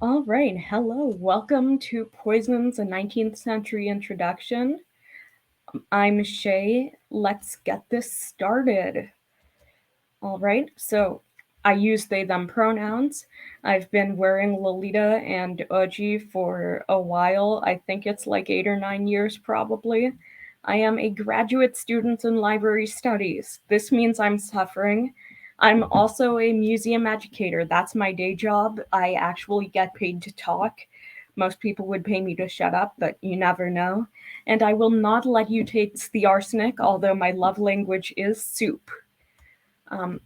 All right, hello. Welcome to Poisons, a 19th Century Introduction. I'm Shay. Let's get this started. All right, so I use they, them pronouns. I've been wearing Lolita and Oji for a while. I think it's like 8 or 9 years probably. I am a graduate student in library studies. This means I'm suffering. I'm also a museum educator. That's my day job. I actually get paid to talk. Most people would pay me to shut up, but you never know. And I will not let you taste the arsenic, although my love language is soup.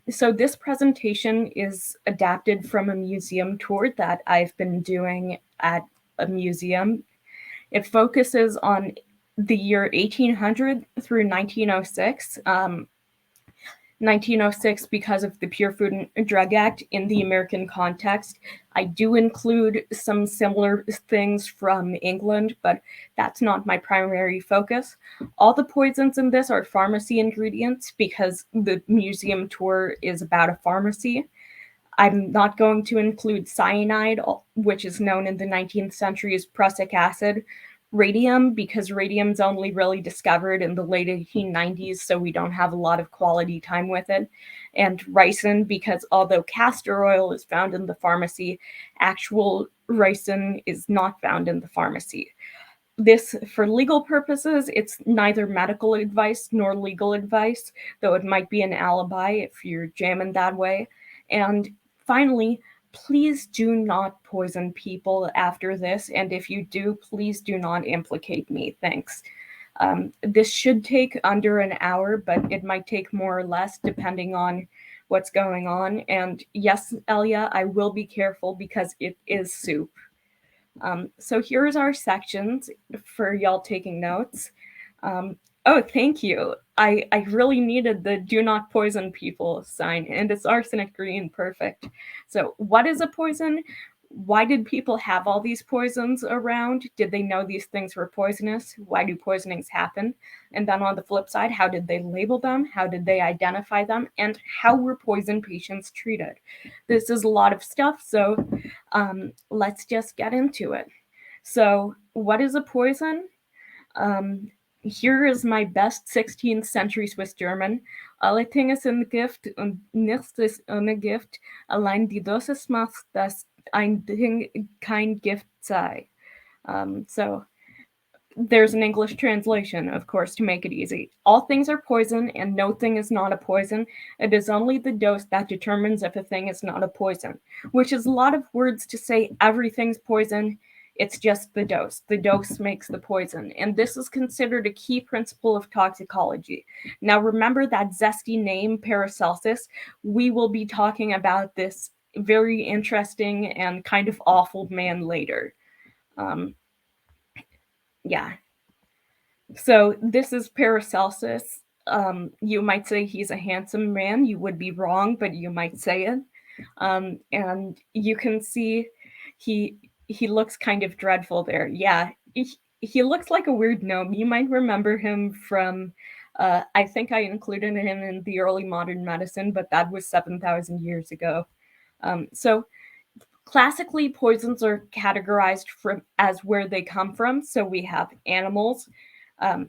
So this presentation is adapted from a museum tour that I've been doing at a museum. It focuses on the year 1800 through 1906. 1906 because of the Pure Food and Drug Act in the American context. I do include some similar things from England, but that's not my primary focus. All the poisons in this are pharmacy ingredients because the museum tour is about a pharmacy. I'm not going to include cyanide, which is known in the 19th century as prussic acid, radium, because radium's only really discovered in the late 1890s, so we don't have a lot of quality time with it, and ricin, because although castor oil is found in the pharmacy, actual ricin is not found in the pharmacy. This, for legal purposes, it's neither medical advice nor legal advice, though it might be an alibi if you're jamming that way. And finally, please do not poison people after this. And if you do, please do not implicate me. Thanks. This should take under an hour, but it might take more or less depending on what's going on. And yes, Elia, I will be careful because it is soup. So here's our sections for y'all taking notes. Um, oh, thank you. I really needed the do not poison people sign, and it's arsenic green. Perfect. So, what is a poison? Why did people have all these poisons around? Did they know these things were poisonous? Why do poisonings happen? And then on the flip side, how did they label them? How did they identify them? And how were poison patients treated? This is a lot of stuff, so let's just get into it. So, what is a poison? Um, Here is my best 16th century Swiss German. Alle Dinge sind Gift und nichts ist ohne Gift. Allein die Dosis macht, dass ein Ding kein Gift sei. So there's an English translation, of course, to make it easy. All things are poison, and no thing is not a poison. It is only the dose that determines if a thing is not a poison, which is a lot of words to say everything's poison. It's just the dose. The dose makes the poison. And this is considered a key principle of toxicology. Now, remember that zesty name, Paracelsus? We will be talking about this very interesting and kind of awful man later. Um, yeah, so this is Paracelsus. You might say he's a handsome man. You would be wrong, but you might say it. And you can see he he looks kind of dreadful there. Yeah, he looks like a weird gnome. You might remember him from. I think I included him in the early modern medicine, but that was 7,000 years ago. So classically, poisons are categorized from as where they come from. So we have animals, um,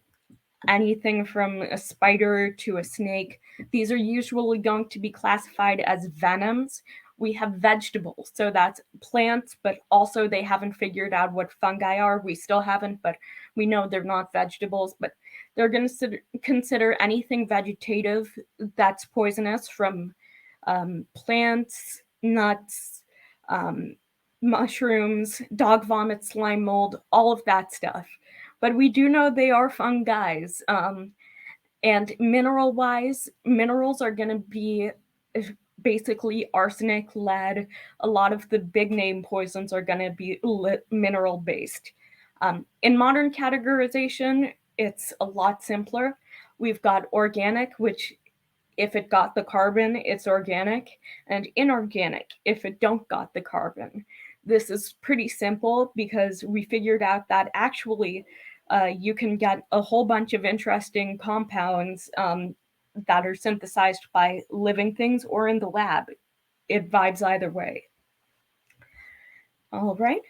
anything from a spider to a snake. These are usually going to be classified as venoms. We have vegetables, so that's plants, but also they haven't figured out what fungi are. We still haven't, but we know they're not vegetables. But they're going to consider anything vegetative that's poisonous, from plants, nuts, um, mushrooms, dog vomit, slime mold, all of that stuff. But we do know they are fungi. And mineral wise, minerals are going to be basically arsenic, lead. A lot of the big name poisons are going to be mineral based. In modern categorization, it's a lot simpler. We've got organic, which if it got the carbon, it's organic, and inorganic if it don't got the carbon. This is pretty simple because we figured out that actually you can get a whole bunch of interesting compounds that are synthesized by living things or in the lab. It vibes either way. All right.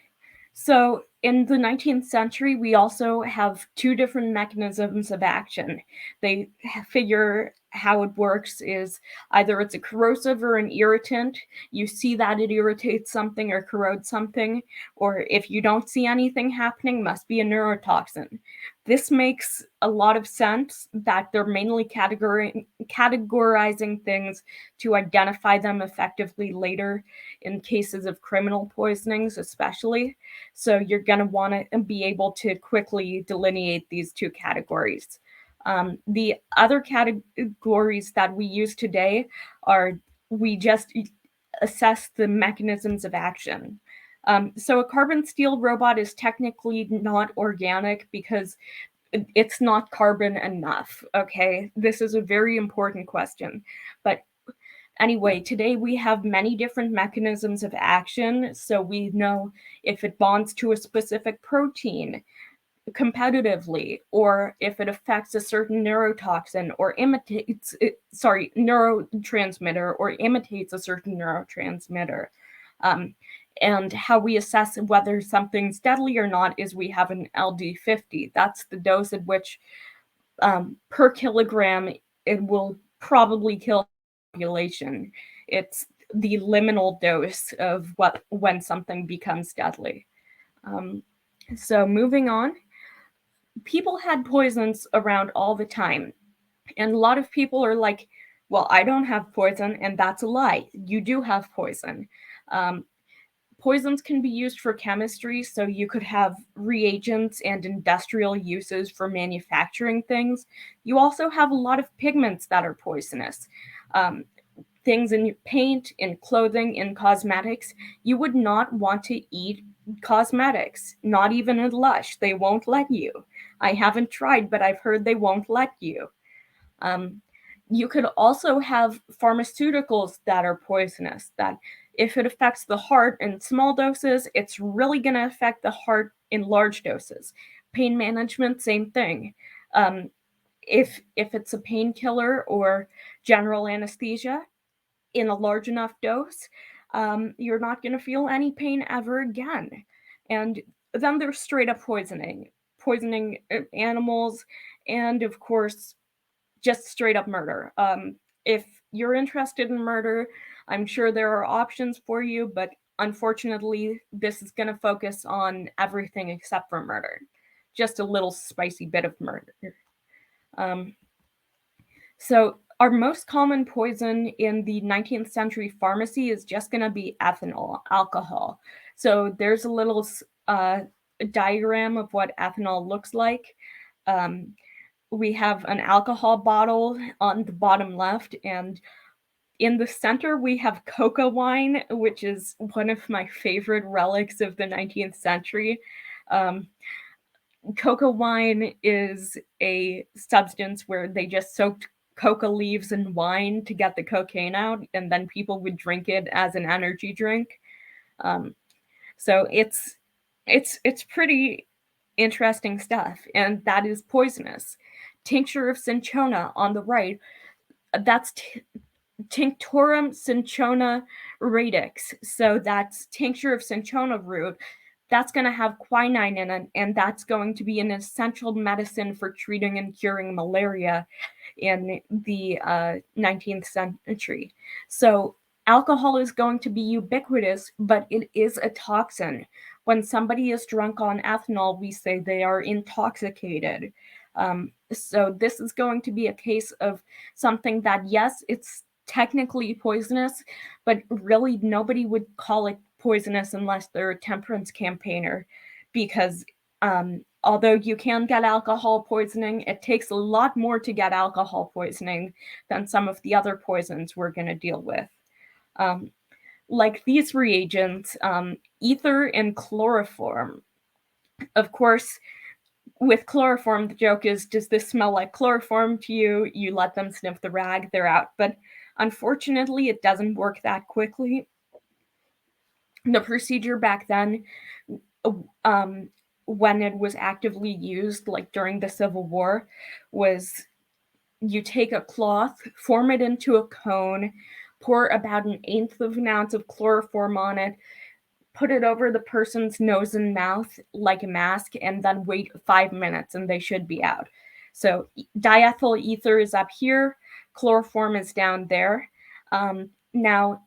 So in the 19th century, we also have two different mechanisms of action. They figure how it works is either it's a corrosive or an irritant. You see that it irritates something or corrodes something, or if you don't see anything happening, must be a neurotoxin. This makes a lot of sense that they're mainly categorizing things to identify them effectively later in cases of criminal poisonings, especially. So you're going to want to be able to quickly delineate these two categories. The other categories that we use today are we just assess the mechanisms of action. So a carbon steel robot is technically not organic because it's not carbon enough. Okay, this is a very important question. But anyway, today we have many different mechanisms of action, so we know if it bonds to a specific protein competitively, or if it affects a certain neurotoxin or neurotransmitter, or imitates a certain neurotransmitter. Um, and how we assess whether something's deadly or not is we have an LD50. That's the dose at which per kilogram it will probably kill population. It's the liminal dose of when something becomes deadly. Um, so moving on, people had poisons around all the time, and a lot of people are like, "Well, I don't have poison," and that's a lie. You do have poison. Um, Poisons can be used for chemistry, so you could have reagents and industrial uses for manufacturing things. You also have a lot of pigments that are poisonous. Um, Things in paint, in clothing, in cosmetics. You would not want to eat cosmetics, not even in Lush. They won't let you. I haven't tried, but I've heard they won't let you. Um, you could also have pharmaceuticals that are poisonous, that if it affects the heart in small doses, it's really going to affect the heart in large doses. Pain management, same thing. Um, if it's a painkiller or general anesthesia in a large enough dose, you're not going to feel any pain ever again. And then there's straight up poisoning animals, and of course just straight up murder. If you're interested in murder, I'm sure there are options for you, but unfortunately, this is going to focus on everything except for murder. Just a little spicy bit of murder. Um, so, our most common poison in the 19th century pharmacy is just going to be ethanol, alcohol. So, there's a little diagram of what ethanol looks like. Um, we have an alcohol bottle on the bottom left, and in the center we have coca wine, which is one of my favorite relics of the 19th century. um, Coca wine is a substance where they just soaked coca leaves in wine to get the cocaine out, and then people would drink it as an energy drink. um, so it's pretty interesting stuff, and that is poisonous. Tincture of cinchona on the right, that's Tinctorum cinchona radix. So that's tincture of cinchona root. That's going to have quinine in it, and that's going to be an essential medicine for treating and curing malaria in the 19th century. So alcohol is going to be ubiquitous, but it is a toxin. When somebody is drunk on ethanol, we say they are intoxicated. So this is going to be a case of something that, yes, it's technically poisonous, but really nobody would call it poisonous unless they're a temperance campaigner, because although you can get alcohol poisoning, it takes a lot more to get alcohol poisoning than some of the other poisons we're going to deal with. Um, like these reagents, ether and chloroform. Of course, with chloroform, the joke is, does this smell like chloroform to you? You let them sniff the rag, they're out. But unfortunately, it doesn't work that quickly. The procedure back then, um, when it was actively used, like during the Civil War, was you take a cloth, form it into a cone, pour about an eighth of an ounce of chloroform on it, put it over the person's nose and mouth like a mask, and then wait 5 minutes and they should be out. So diethyl ether is up here, chloroform is down there. Now,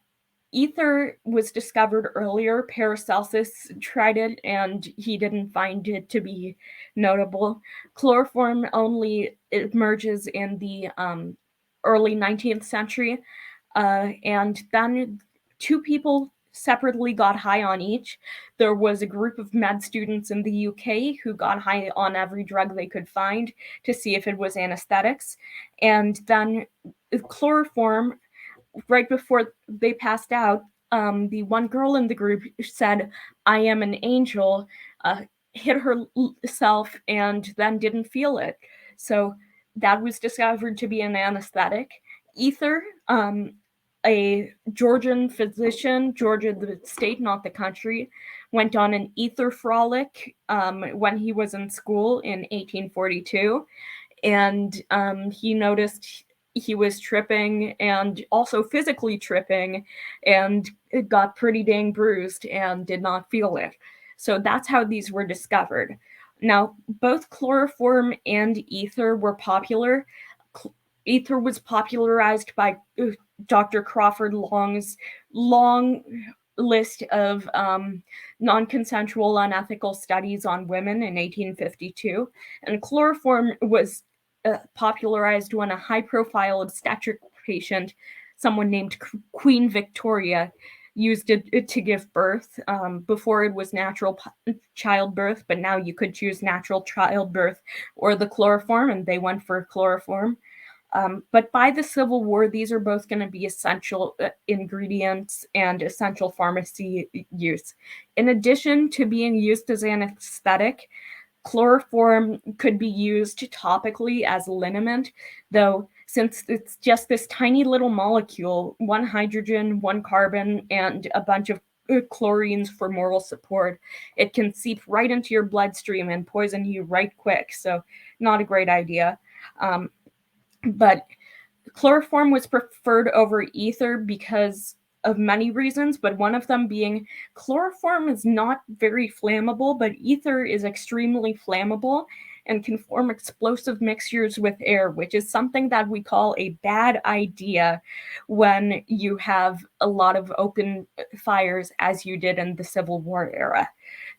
ether was discovered earlier. Paracelsus tried it and he didn't find it to be notable. Chloroform only emerges in the early 19th century. And then two people separately got high on each. There was a group of med students in the UK who got high on every drug they could find to see if it was anesthetics. And then chloroform, right before they passed out, the one girl in the group said, "I am an angel," hit herself, and then didn't feel it. So that was discovered to be an anesthetic. Ether, a Georgian physician, Georgia the state, not the country, went on an ether frolic when he was in school in 1842. And he noticed he was tripping and also physically tripping, and it got pretty dang bruised and did not feel it. So that's how these were discovered. Now, both chloroform and ether were popular. Ether was popularized by Dr. Crawford Long's long list of non-consensual unethical studies on women in 1852, and chloroform was popularized when a high-profile obstetric patient, someone named Queen Victoria, used it to give birth. Before it was natural childbirth, but now you could choose natural childbirth or the chloroform, and they went for chloroform. But by the Civil War, these are both going to be essential ingredients and essential pharmacy use. In addition to being used as an anesthetic, chloroform could be used topically as liniment, though since it's just this tiny little molecule, one hydrogen, one carbon, and a bunch of chlorines for moral support, it can seep right into your bloodstream and poison you right quick. So not a great idea. But chloroform was preferred over ether because of many reasons, but one of them being chloroform is not very flammable, but ether is extremely flammable and can form explosive mixtures with air, which is something that we call a bad idea when you have a lot of open fires, as you did in the Civil War era.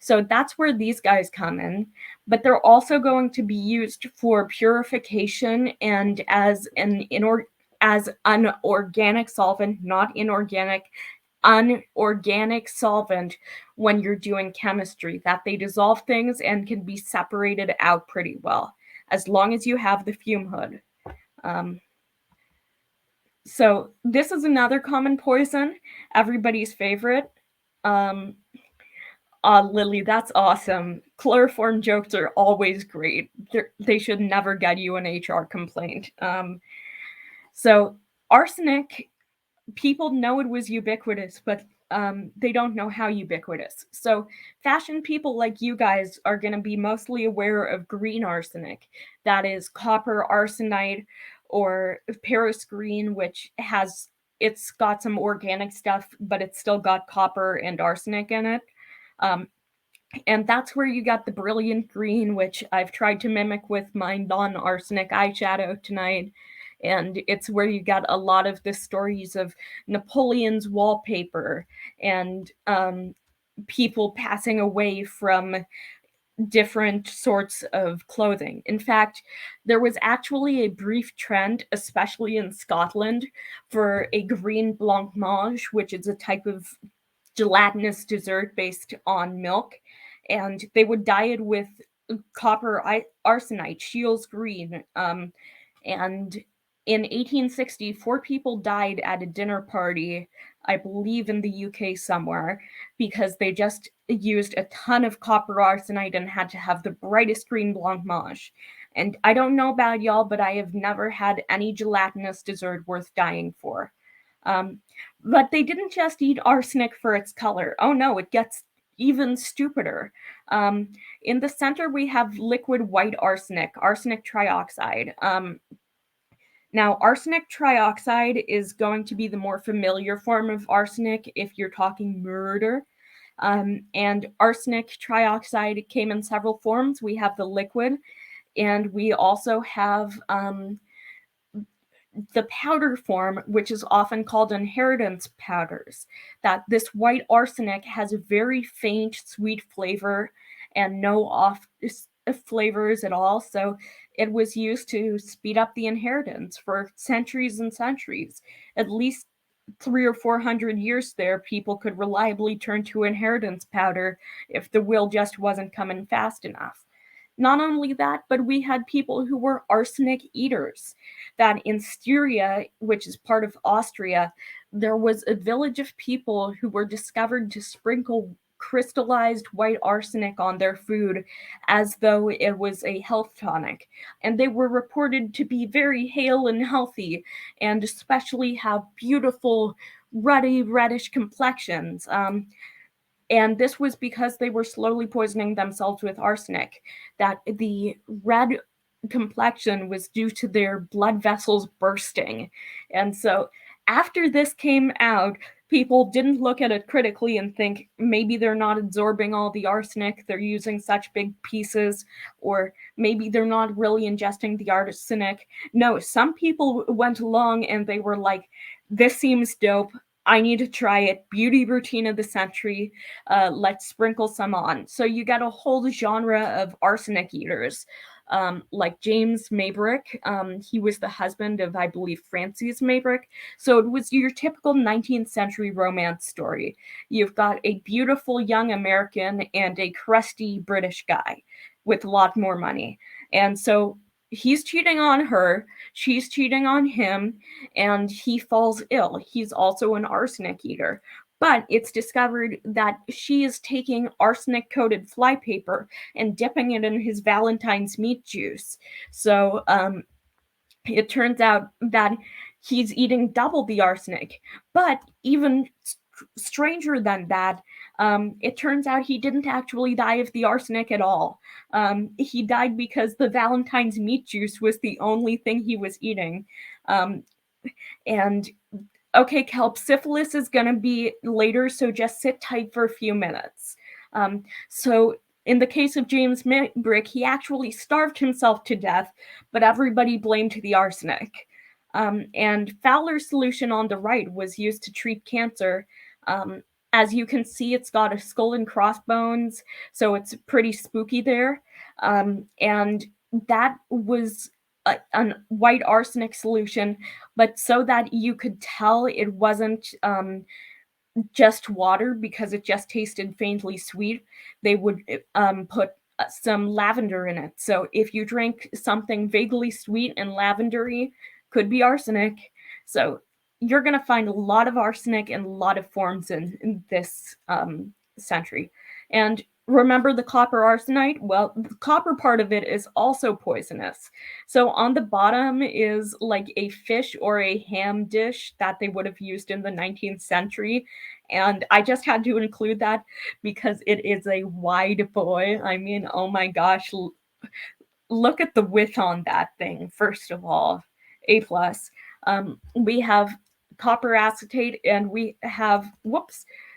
So that's where these guys come in, but they're also going to be used for purification and as an organic solvent, not inorganic, unorganic solvent when you're doing chemistry, that they dissolve things and can be separated out pretty well, as long as you have the fume hood. So this is another common poison, everybody's favorite. Lily, that's awesome. Chloroform jokes are always great. They should never get you an HR complaint. So arsenic, people know it was ubiquitous, but they don't know how ubiquitous. So fashion people like you guys are going to be mostly aware of green arsenic. That is copper arsenite or Paris green, which it's got some organic stuff, but it's still got copper and arsenic in it. And that's where you got the brilliant green, which I've tried to mimic with my non-arsenic eyeshadow tonight. And it's where you got a lot of the stories of Napoleon's wallpaper and people passing away from different sorts of clothing. In fact, there was actually a brief trend, especially in Scotland, for a green blancmange, which is a type of gelatinous dessert based on milk, and they would dye it with copper arsenite, Shields green. And in 1860, 4 people died at a dinner party, I believe in the UK somewhere, because they just used a ton of copper arsenite and had to have the brightest green blancmange. And I don't know about y'all, but I have never had any gelatinous dessert worth dying for. But they didn't just eat arsenic for its color. Oh no, it gets even stupider. In the center, we have liquid white arsenic, arsenic trioxide. Now, arsenic trioxide is going to be the more familiar form of arsenic if you're talking murder. And arsenic trioxide came in several forms. We have the liquid, and we also have the powder form, which is often called inheritance powders. That this white arsenic has a very faint, sweet flavor and no off flavors at all. So it was used to speed up the inheritance for centuries and centuries. At least 300 or 400 years there, people could reliably turn to inheritance powder if the will just wasn't coming fast enough. Not only that, but we had people who were arsenic eaters. That in Styria, which is part of Austria, there was a village of people who were discovered to sprinkle crystallized white arsenic on their food as though it was a health tonic. And they were reported to be very hale and healthy, and especially have beautiful, ruddy, reddish complexions. And this was because they were slowly poisoning themselves with arsenic. That the red complexion was due to their blood vessels bursting. And so after this came out, people didn't look at it critically and think maybe they're not absorbing all the arsenic, they're using such big pieces, or maybe they're not really ingesting the arsenic. No, some people went along and they were like, this seems dope. I need to try it. Beauty routine of the century. Let's sprinkle some on. So you got a whole genre of arsenic eaters, like James Maybrick. He was the husband of, I believe, Frances Maybrick. So it was your typical 19th century romance story. You've got a beautiful young American and a crusty British guy with a lot more money. And so he's cheating on her, she's cheating on him, and he falls ill. He's also an arsenic eater. But it's discovered that she is taking arsenic coated flypaper and dipping it in his Valentine's meat juice. So it turns out that he's eating double the arsenic. But even stranger than that, it turns out he didn't actually die of the arsenic at all. He died because the Valentine's meat juice was the only thing he was eating. And okay, Kelp, syphilis is going to be later, so just sit tight for a few minutes. So in the case of James Maybrick, he actually starved himself to death, but everybody blamed the arsenic. And Fowler's solution on the right was used to treat cancer. As you can see, it's got a skull and crossbones, so it's pretty spooky there. And that was a white arsenic solution, but so that you could tell it wasn't just water because it just tasted faintly sweet, they would put some lavender in it. So if you drink something vaguely sweet and lavendery, could be arsenic. So you're going to find a lot of arsenic in a lot of forms in this century. And remember the copper arsenite? Well, the copper part of it is also poisonous. So on the bottom is like a fish or a ham dish that they would have used in the 19th century. And I just had to include that because it is a wide boy. I mean, oh my gosh, look at the width on that thing, first of all. A plus. We have copper acetate, and we have,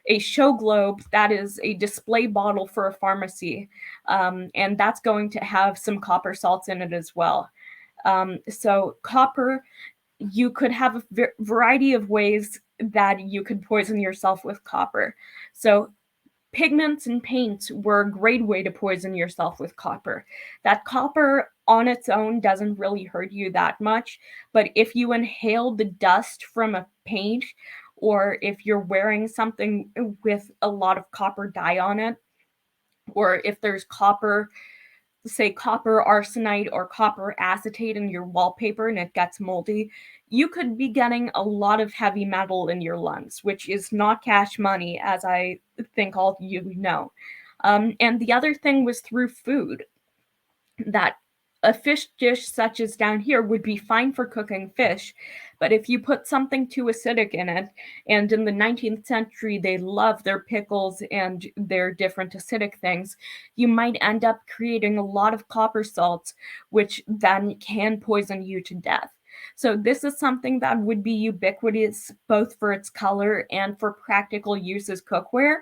a show globe that is a display bottle for a pharmacy. And that's going to have some copper salts in it as well. So copper, you could have a variety of ways that you could poison yourself with copper. So pigments and paints were a great way to poison yourself with copper. That copper on its own doesn't really hurt you that much, but if you inhale the dust from a paint, or if you're wearing something with a lot of copper dye on it, or if there's copper, say copper arsenite or copper acetate in your wallpaper and it gets moldy, you could be getting a lot of heavy metal in your lungs, which is not cash money, as I think all of you know. And the other thing was through food. That a fish dish such as down here would be fine for cooking fish, but if you put something too acidic in it, and in the 19th century they love their pickles and their different acidic things, you might end up creating a lot of copper salts, which then can poison you to death. So this is something that would be ubiquitous both for its color and for practical use as cookware.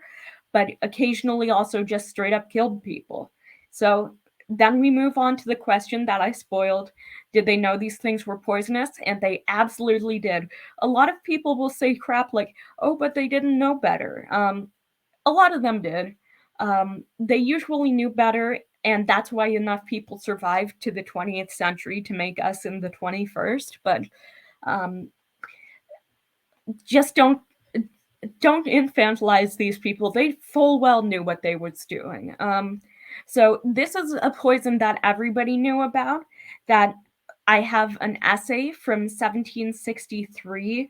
but occasionally also just straight up killed people. So then we move on to the question that I spoiled. Did they know these things were poisonous? And they absolutely did. A lot of people will say crap like, oh, but they didn't know better. A lot of them did. They usually knew better, and that's why enough people survived to the 20th century to make us in the 21st. But um, just don't infantilize these people. They full well knew what they was doing. So this is a poison that everybody knew about. That I have an essay from 1763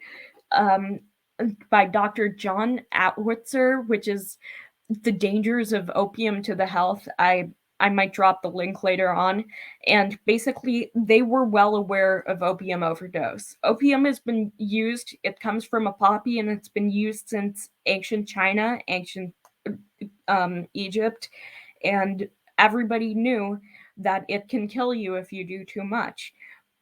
um, by Dr. John Atwitzer, which is the dangers of opium to the health. I might drop the link later on. And basically, they were well aware of opium overdose. Opium has been used, it comes from a poppy, and it's been used since ancient China, ancient Egypt, and everybody knew that it can kill you if you do too much.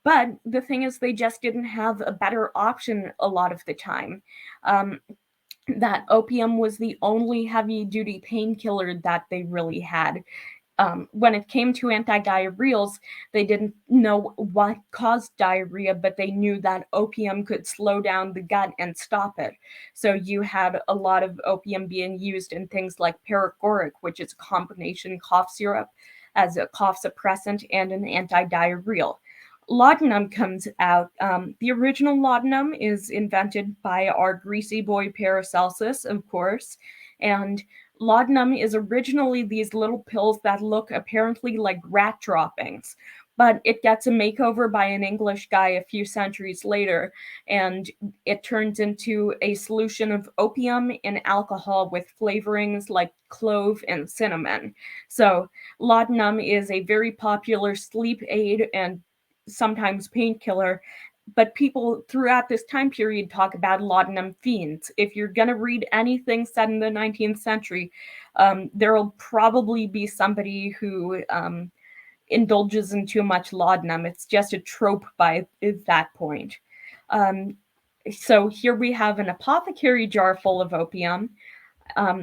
But the thing is, they just didn't have a better option a lot of the time. That opium was the only heavy duty painkiller that they really had. When it came to anti-diarrheals, they didn't know what caused diarrhea, but they knew that opium could slow down the gut and stop it. So you had a lot of opium being used in things like paregoric, which is a combination cough syrup as a cough suppressant and an anti-diarrheal. Laudanum comes out. The original laudanum is invented by our greasy boy Paracelsus, of course, and laudanum is originally these little pills that look apparently like rat droppings, but it gets a makeover by an English guy a few centuries later, and it turns into a solution of opium and alcohol with flavorings like clove and cinnamon. So, laudanum is a very popular sleep aid and sometimes painkiller, but people throughout this time period talk about laudanum fiends. If you're going to read anything set in the 19th century, there'll probably be somebody who indulges in too much laudanum. It's just a trope by that point. Um, so here we have an apothecary jar full of opium.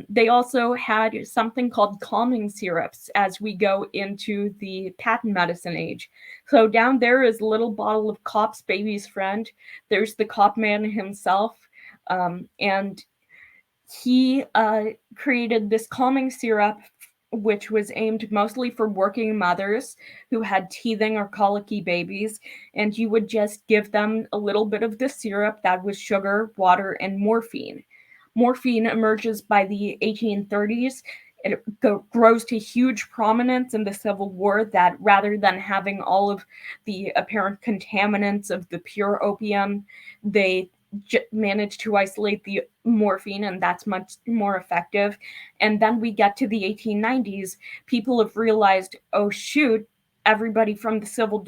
They also had something called calming syrups as we go into the patent medicine age. So down there is a little bottle of Cop's baby's friend. There's the Cop man himself, and he created this calming syrup, which was aimed mostly for working mothers who had teething or colicky babies. And you would just give them a little bit of the syrup that was sugar, water, and morphine. Morphine emerges by the 1830s. It grows to huge prominence in the Civil War, that rather than having all of the apparent contaminants of the pure opium, they managed to isolate the morphine, and that's much more effective. And then we get to the 1890s, people have realized, oh shoot, everybody from the Civil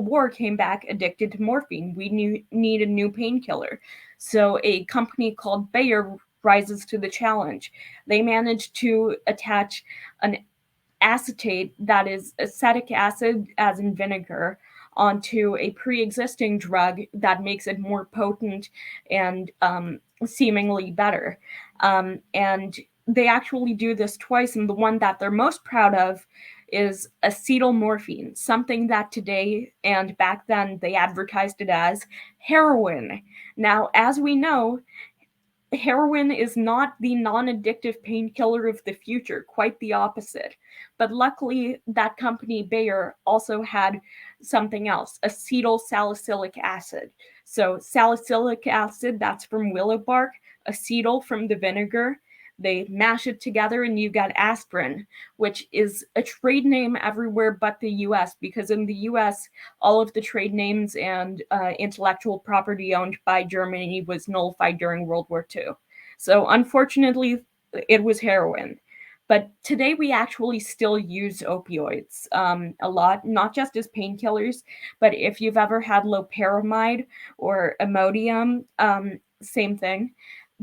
War came back addicted to morphine. We need a new painkiller. So a company called Bayer rises to the challenge. They managed to attach an acetate, that is acetic acid as in vinegar, onto a pre-existing drug that makes it more potent and seemingly better. And they actually do this twice, and the one that they're most proud of is acetylmorphine, something that today and back then they advertised it as heroin. Now, as we know, heroin is not the non-addictive painkiller of the future, quite the opposite. But luckily, that company, Bayer, also had something else, acetyl salicylic acid. So salicylic acid, that's from willow bark, acetyl from the vinegar. They mash it together and you got aspirin, which is a trade name everywhere but the US, because in the US, all of the trade names and intellectual property owned by Germany was nullified during World War II. So unfortunately, it was heroin. But today we actually still use opioids a lot, not just as painkillers, but if you've ever had loperamide or Imodium, same thing.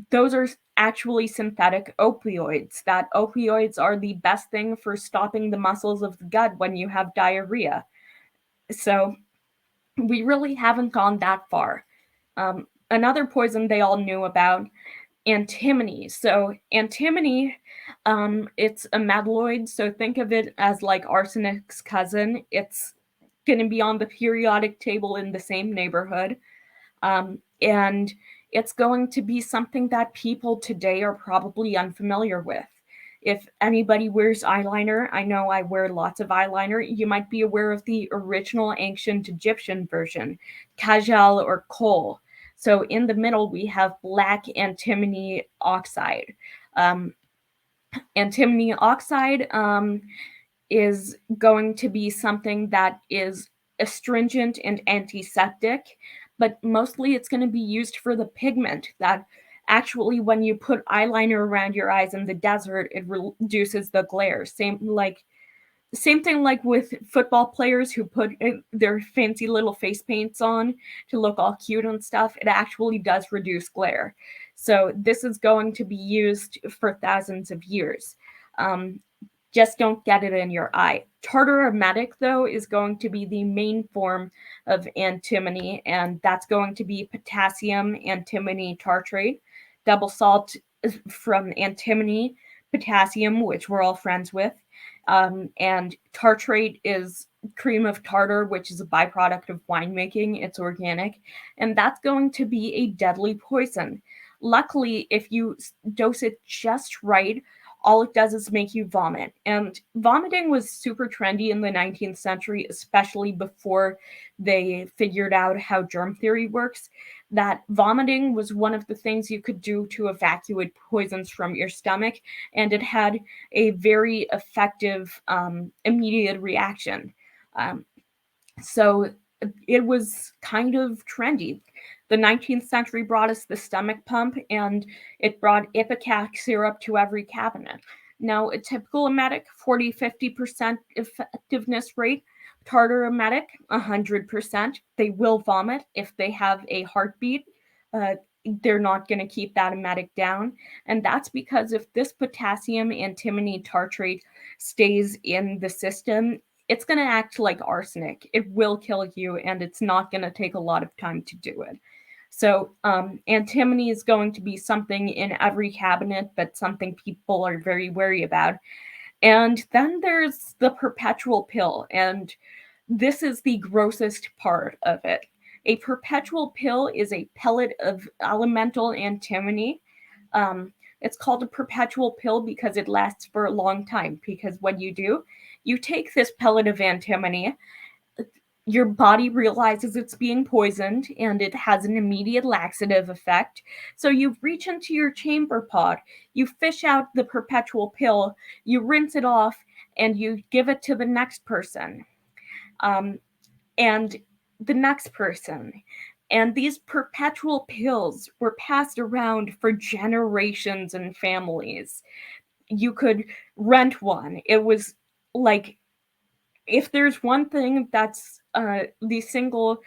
Those are actually synthetic opioids. That opioids are the best thing for stopping the muscles of the gut when you have diarrhea. So we really haven't gone that far. Another poison they all knew about antimony. So antimony, it's a metalloid. So think of it as like arsenic's cousin. It's going to be on the periodic table in the same neighborhood. And it's going to be something that people today are probably unfamiliar with. If anybody wears eyeliner, I know I wear lots of eyeliner, you might be aware of the original ancient Egyptian version, kajal or kohl. So in the middle, we have black antimony oxide. Um, Antimony oxide is going to be something that is astringent and antiseptic, but mostly it's going to be used for the pigment that actually, when you put eyeliner around your eyes in the desert, it reduces the glare. Same thing like with football players who put their fancy little face paints on to look all cute and stuff. It actually does reduce glare. So this is going to be used for thousands of years. Um, just don't get it in your eye. Tartar emetic, though, is going to be the main form of antimony, and that's going to be potassium antimony tartrate, double salt from antimony, potassium, which we're all friends with, and tartrate is cream of tartar, which is a byproduct of winemaking. It's organic, and that's going to be a deadly poison. Luckily, if you dose it just right, all it does is make you vomit. And vomiting was super trendy in the 19th century, especially before they figured out how germ theory works. That vomiting was one of the things you could do to evacuate poisons from your stomach, and it had a very effective immediate reaction. Um, so it was kind of trendy. The 19th century brought us the stomach pump, and it brought ipecac syrup to every cabinet. Now, a typical emetic, 40-50% effectiveness rate. Tartar emetic, 100%. They will vomit if they have a heartbeat. Uh, they're not going to keep that emetic down. And that's because if this potassium antimony tartrate stays in the system, it's going to act like arsenic. It will kill you, and it's not going to take a lot of time to do it. So, antimony is going to be something in every cabinet, but something people are very wary about. And then there's the perpetual pill, and this is the grossest part of it. A perpetual pill is a pellet of elemental antimony. It's called a perpetual pill because it lasts for a long time. Because what you do, you take this pellet of antimony, your body realizes it's being poisoned and it has an immediate laxative effect. So you reach into your chamber pot, you fish out the perpetual pill, you rinse it off, and you give it to the next person. And the next person. And these perpetual pills were passed around for generations in families. You could rent one. It was like, if there's one thing that's the single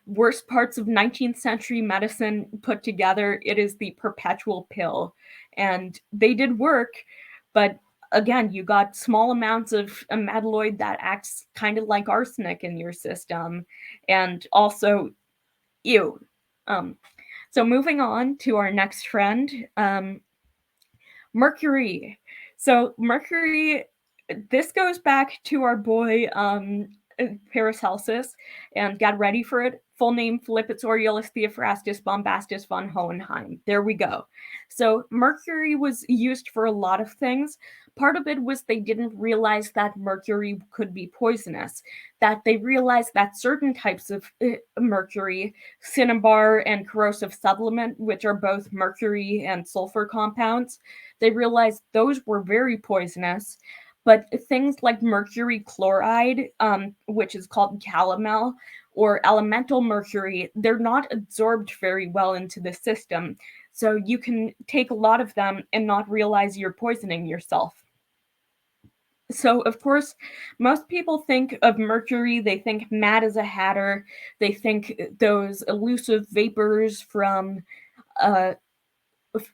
worst parts of 19th century medicine put together, it is the perpetual pill. And they did work, but again, you got small amounts of a metalloid that acts kind of like arsenic in your system. And also, ew. Um, so moving on to our next friend, Mercury. So Mercury, this goes back to our boy Paracelsus, and get ready for it. Full name Philippus Aureolus Theophrastus Bombastus von Hohenheim. There we go. So mercury was used for a lot of things. Part of it was they didn't realize that mercury could be poisonous. That they realized that certain types of mercury, cinnabar and corrosive sublimate, which are both mercury and sulfur compounds, they realized those were very poisonous. But things like mercury chloride, which is called calomel, or elemental mercury, they're not absorbed very well into the system. So you can take a lot of them and not realize you're poisoning yourself. So, of course, most people think of mercury, they think Mad as a Hatter, they think those elusive vapors from uh,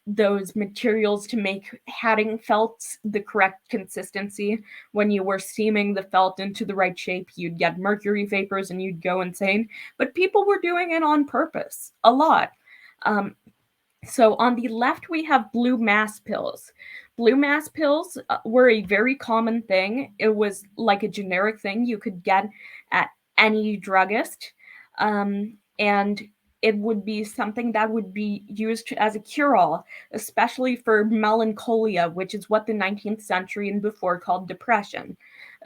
those materials to make hatting felts the correct consistency. When you were steaming the felt into the right shape, you'd get mercury vapors and you'd go insane. But people were doing it on purpose, a lot. Um, So on the left, we have blue mass pills. Blue mass pills were a very common thing. It was like a generic thing you could get at any druggist. And it would be something that would be used as a cure all, especially for melancholia, which is what the 19th century and before called depression.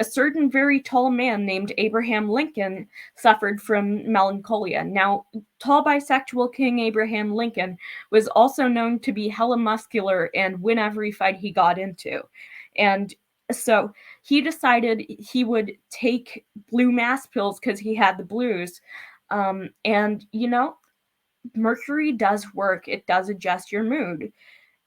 A certain very tall man named Abraham Lincoln suffered from melancholia. Now, tall bisexual King Abraham Lincoln was also known to be hella muscular and win every fight he got into. And so he decided he would take blue mass pills because he had the blues. And, mercury does work, it does adjust your mood.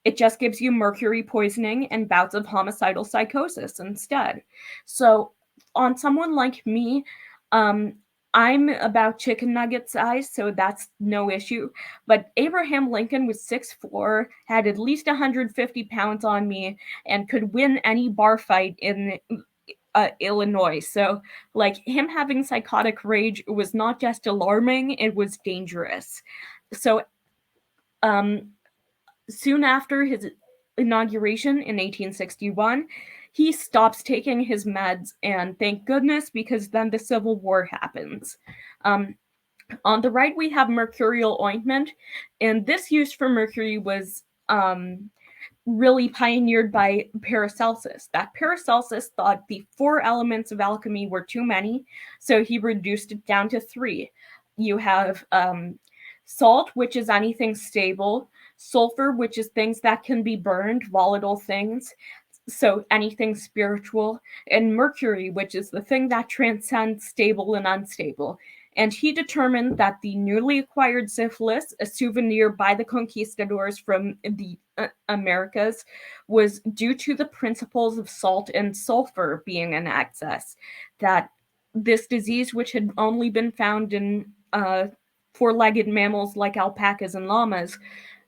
It just gives you mercury poisoning and bouts of homicidal psychosis instead. So, on someone like me, um, I'm about chicken nugget size, so that's no issue. But Abraham Lincoln was 6'4", had at least 150 pounds on me, and could win any bar fight in Illinois. So, like, him having psychotic rage was not just alarming, it was dangerous. So, um, soon after his inauguration in 1861, he stops taking his meds, and thank goodness, because then the Civil War happens. Um, on the right, we have mercurial ointment, and this use for mercury was really pioneered by Paracelsus. That Paracelsus thought the 4 elements of alchemy were too many, so he reduced it down to 3. You have salt, which is anything stable, sulfur, which is things that can be burned, volatile things, so anything spiritual, and mercury, which is the thing that transcends stable and unstable. And he determined that the newly acquired syphilis, a souvenir by the conquistadors from the Americas, was due to the principles of salt and sulfur being in excess. That this disease, which had only been found in 4-legged mammals like alpacas and llamas,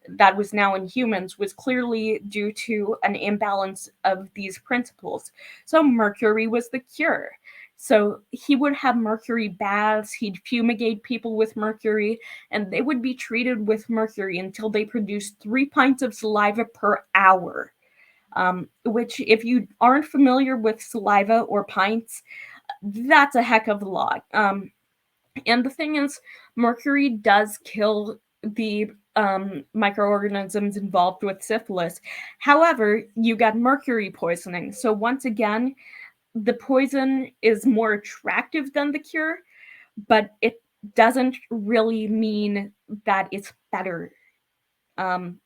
that was now in humans, was clearly due to an imbalance of these principles. So mercury was the cure. So he would have mercury baths, he'd fumigate people with mercury, and they would be treated with mercury until they produced 3 pints of saliva per hour. Which, if you aren't familiar with saliva or pints, that's a heck of a lot. And the thing is, mercury does kill the microorganisms involved with syphilis. However, you get mercury poisoning. So, once again, the poison is more attractive than the cure, but it doesn't really mean that it's better. Um,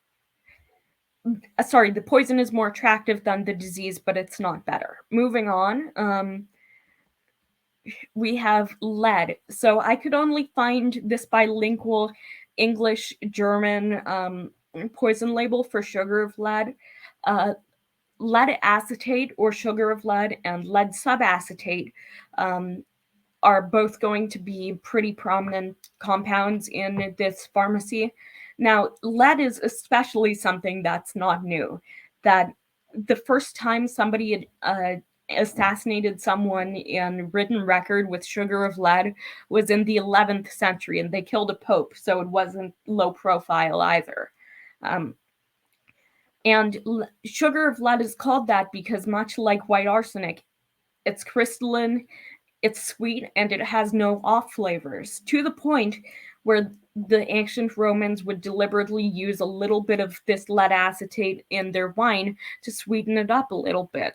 Sorry, the poison is more attractive than the disease, but it's not better. Moving on. We have lead. So I could only find this bilingual English German poison label for sugar of lead. Uh, Lead acetate or sugar of lead and lead subacetate um, are both going to be pretty prominent compounds in this pharmacy. Now, lead is especially something that's not new. That the first time somebody had assassinated someone in written record with sugar of lead was in the 11th century, and they killed a pope, so it wasn't low profile either. Um, and sugar of lead is called that because, much like white arsenic, it's crystalline, it's sweet, and it has no off flavors, to the point where the ancient Romans would deliberately use a little bit of this lead acetate in their wine to sweeten it up a little bit.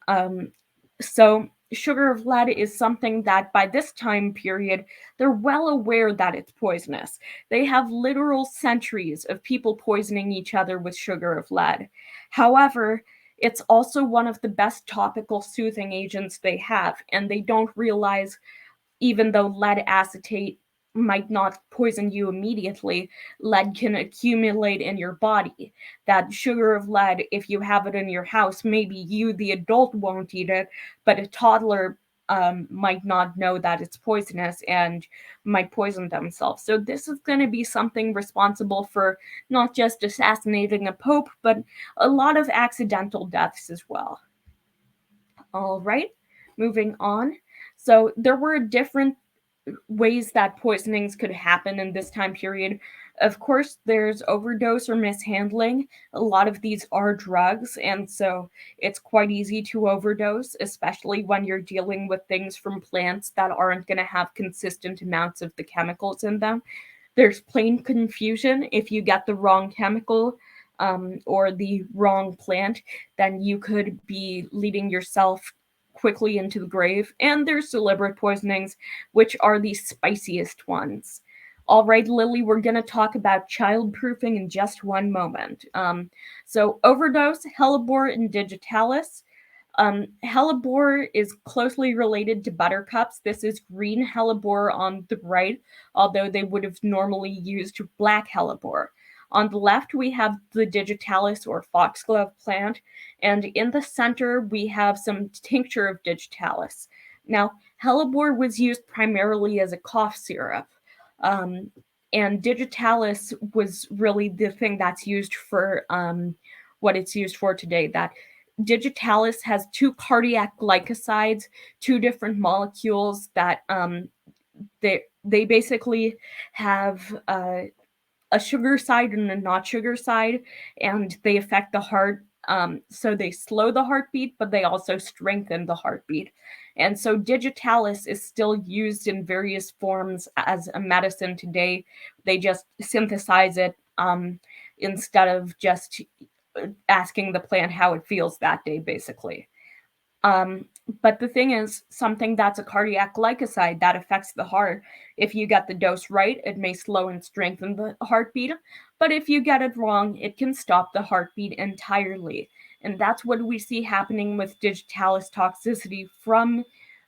Um, so, sugar of lead is something that by this time period, they're well aware that it's poisonous. They have literal centuries of people poisoning each other with sugar of lead. However, it's also one of the best topical soothing agents they have, and they don't realize, even though lead acetate might not poison you immediately, lead can accumulate in your body. That sugar of lead, if you have it in your house, maybe you, the adult, won't eat it, but a toddler might not know that it's poisonous and might poison themselves. So, this is going to be something responsible for not just assassinating a pope, but a lot of accidental deaths as well. All right, moving on. So, there were different ways that poisonings could happen in this time period. Of course, there's overdose or mishandling. A lot of these are drugs, and so it's quite easy to overdose, especially when you're dealing with things from plants that aren't going to have consistent amounts of the chemicals in them. There's plain confusion. If you get the wrong chemical or the wrong plant, then you could be leading yourself quickly into the grave. And there's deliberate poisonings, which are the spiciest ones. All right, Lily, we're going to talk about childproofing in just one moment. So, overdose, hellebore, and digitalis. Hellebore is closely related to buttercups. This is green hellebore on the right, although they would have normally used black hellebore. On the left, we have the digitalis or foxglove plant, and in the center, we have some tincture of digitalis. Now, hellebore was used primarily as a cough syrup, um, and digitalis was really the thing that's used for what it's used for today. That digitalis has two cardiac glycosides, two different molecules that they basically have a sugar side and a not sugar side, and they affect the heart. So they slow the heartbeat, but they also strengthen the heartbeat. And so digitalis is still used in various forms as a medicine today. They just synthesize it instead of just asking the plant how it feels that day, basically. Um, but the thing is, something that's a cardiac glycoside that affects the heart, if you get the dose right, it may slow and strengthen the heartbeat. But if you get it wrong, it can stop the heartbeat entirely. And that's what we see happening with digitalis toxicity from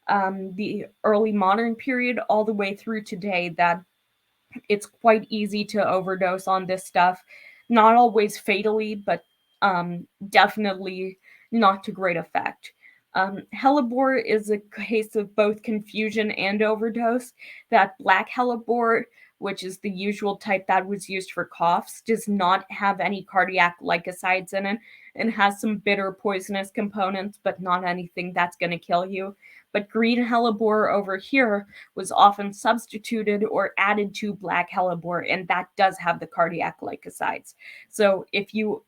the early modern period all the way through today, that it's quite easy to overdose on this stuff. Not always fatally, but definitely not to great effect. Hellebore is a case of both confusion and overdose. That black hellebore, which is the usual type that was used for coughs, does not have any cardiac glycosides in it and has some bitter poisonous components, but not anything that's going to kill you. But green hellebore over here was often substituted or added to black hellebore, and that does have the cardiac glycosides. So if you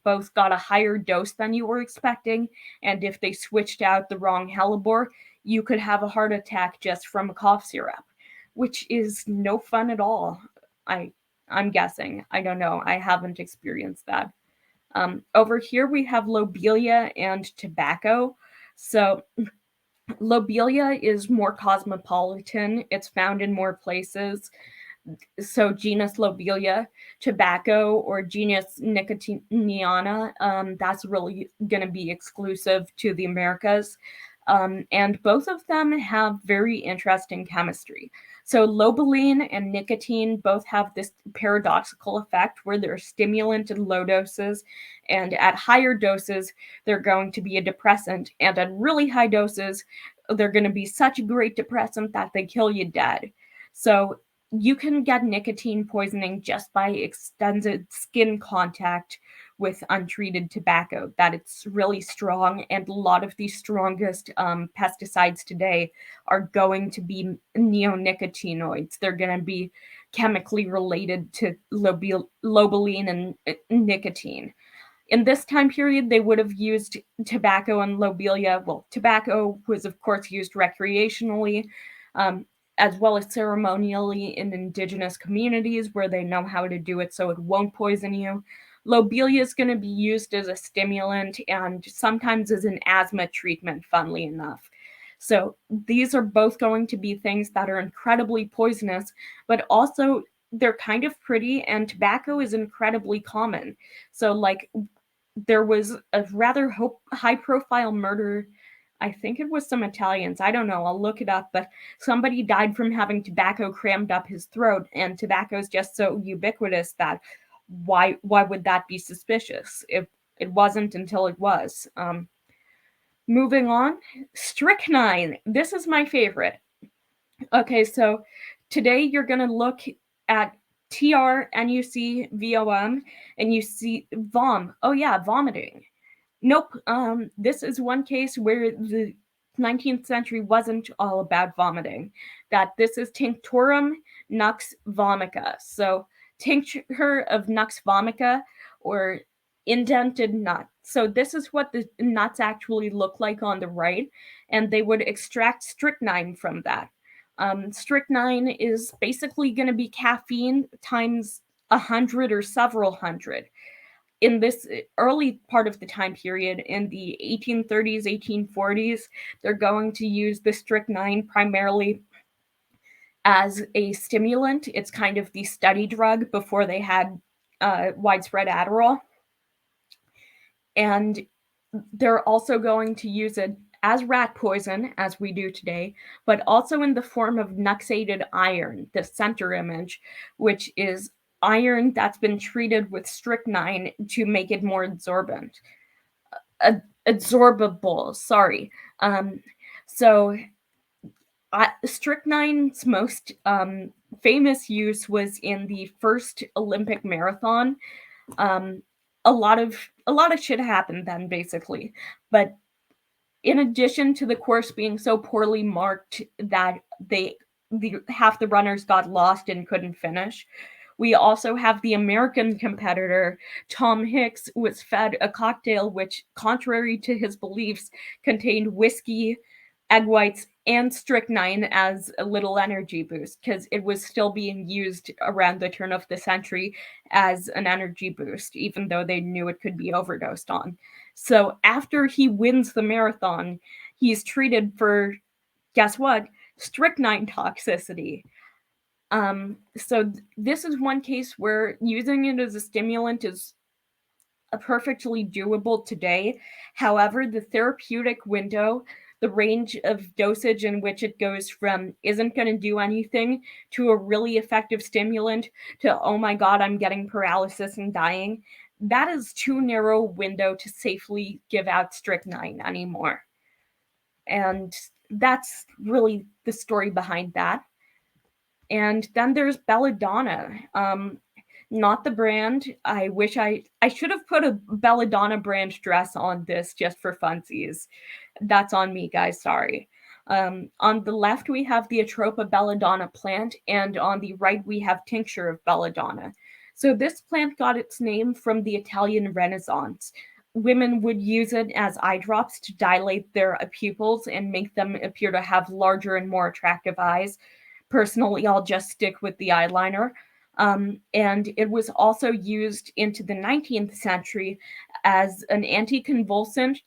both got a higher dose than you were expecting, and if they switched out the wrong hellebore, you could have a heart attack just from a cough syrup, which is no fun at all. I I'm guessing. I don't know. I haven't experienced that. Over here we have lobelia and tobacco. So lobelia is more cosmopolitan. It's found in more places. So genus lobelia, tobacco, or genus nicotiana, that's really going to be exclusive to the Americas. And both of them have very interesting chemistry. So lobeline and nicotine both have this paradoxical effect where they're a stimulant in low doses, and at higher doses they're going to be a depressant, and at really high doses they're going to be such a great depressant that they kill you dead. So you can get nicotine poisoning just by extended skin contact with untreated tobacco, that it's really strong. And a lot of the strongest pesticides today are going to be neonicotinoids. They're going to be chemically related to lobeline and nicotine. In this time period, they would have used tobacco and lobelia. Well, tobacco was, of course, used recreationally, um, as well as ceremonially in indigenous communities where they know how to do it so it won't poison you. Lobelia is going to be used as a stimulant and sometimes as an asthma treatment, funnily enough. So these are both going to be things that are incredibly poisonous, but also they're kind of pretty, and tobacco is incredibly common. So, like, there was a rather high profile murder. I think it was some Italians. I don't know. I'll look it up. But somebody died from having tobacco crammed up his throat, and tobacco is just so ubiquitous that why would that be suspicious? It wasn't until it was. Moving on, strychnine. This is my favorite. Okay, so today you're gonna look at TRNUCVOM and you see vom. Oh yeah, vomiting. Nope. This is one case where the 19th century wasn't all about vomiting. That this is Tinctorum nux vomica. So tincture of nux vomica, or indented nut. So this is what the nuts actually look like on the right, and they would extract strychnine from that. Strychnine is basically going to be caffeine times 100 or several hundred. In this early part of the time period, in the 1830s, 1840s, they're going to use the strychnine primarily as a stimulant. It's kind of the study drug before they had widespread Adderall. And they're also going to use it as rat poison, as we do today, but also in the form of nuxated iron, the center image, which is iron that's been treated with strychnine to make it more absorbable. Sorry. So strychnine's most famous use was in the first Olympic marathon. Um, a lot of shit happened then, basically. But in addition to the course being so poorly marked that half the runners got lost and couldn't finish, we also have the American competitor, Tom Hicks, was fed a cocktail which, contrary to his beliefs, contained whiskey, egg whites, and strychnine as a little energy boost, because it was still being used around the turn of the century as an energy boost, even though they knew it could be overdosed on. So after he wins the marathon, he's treated for, guess what? Strychnine toxicity. So this is one case where using it as a stimulant is perfectly doable today. However, the therapeutic window, the range of dosage in which it goes from isn't going to do anything to a really effective stimulant to, oh my god, I'm getting paralysis and dying, that is too narrow a window to safely give out strychnine anymore. And that's really the story behind that. And then there's belladonna. Not the brand. I wish I should have put a belladonna brand dress on this just for funsies. That's on me, guys. Sorry. On the left, we have the Atropa belladonna plant, and on the right, we have tincture of belladonna. So this plant got its name from the Italian Renaissance. Women would use it as eye drops to dilate their pupils and make them appear to have larger and more attractive eyes. Personally, I'll just stick with the eyeliner. And it was also used into the 19th century as an anticonvulsant,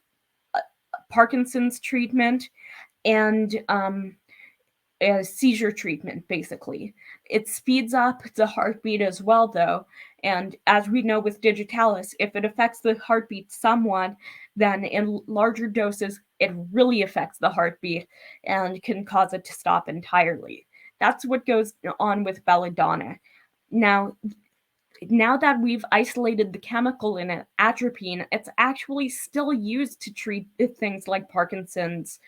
Parkinson's treatment, and a seizure treatment, basically. It speeds up the heartbeat as well, though. And as we know with digitalis, if it affects the heartbeat somewhat, then in larger doses, it really affects the heartbeat and can cause it to stop entirely. That's what goes on with belladonna. Now that we've isolated the chemical in it, atropine, it's actually still used to treat things like Parkinson's.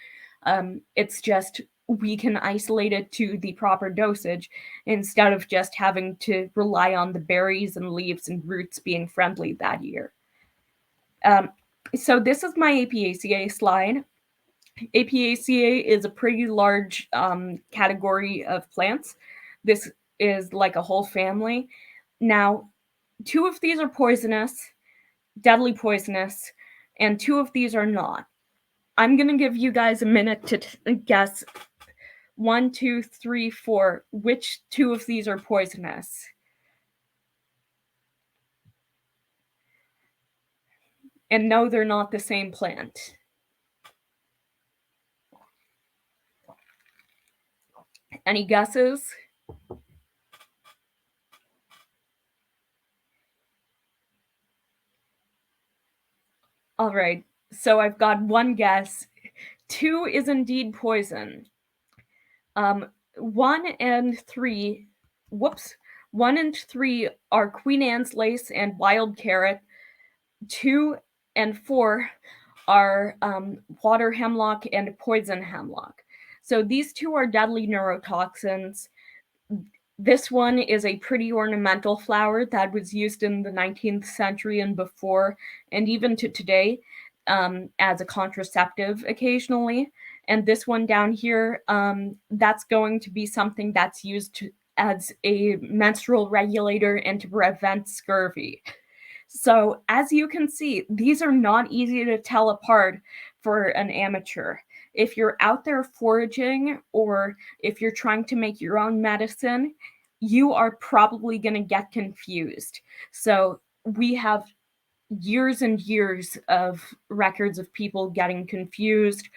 It's just we can isolate it to the proper dosage instead of just having to rely on the berries and leaves and roots being friendly that year. So this is my Apiaceae slide. Apiaceae is a pretty large category of plants. This is like a whole family. Now, 2 of these are poisonous, deadly poisonous, and 2 of these are not. I'm going to give you guys a minute to guess 1, 2, 3, 4, which 2 of these are poisonous. And no, they're not the same plant. Any guesses? All right, so I've got 1 guess. 2 is indeed poison. 1 and 3, 1 and 3 are Queen Anne's lace and wild carrot. 2 and 4 are water hemlock and poison hemlock. So these 2 are deadly neurotoxins. This one is a pretty ornamental flower that was used in the 19th century and before, and even to today, as a contraceptive occasionally. And this one down here, that's going to be something that's used as a menstrual regulator and to prevent scurvy. So, as you can see, these are not easy to tell apart for an amateur. If you're out there foraging or if you're trying to make your own medicine, you are probably going to get confused. So, we have years and years of records of people getting confused.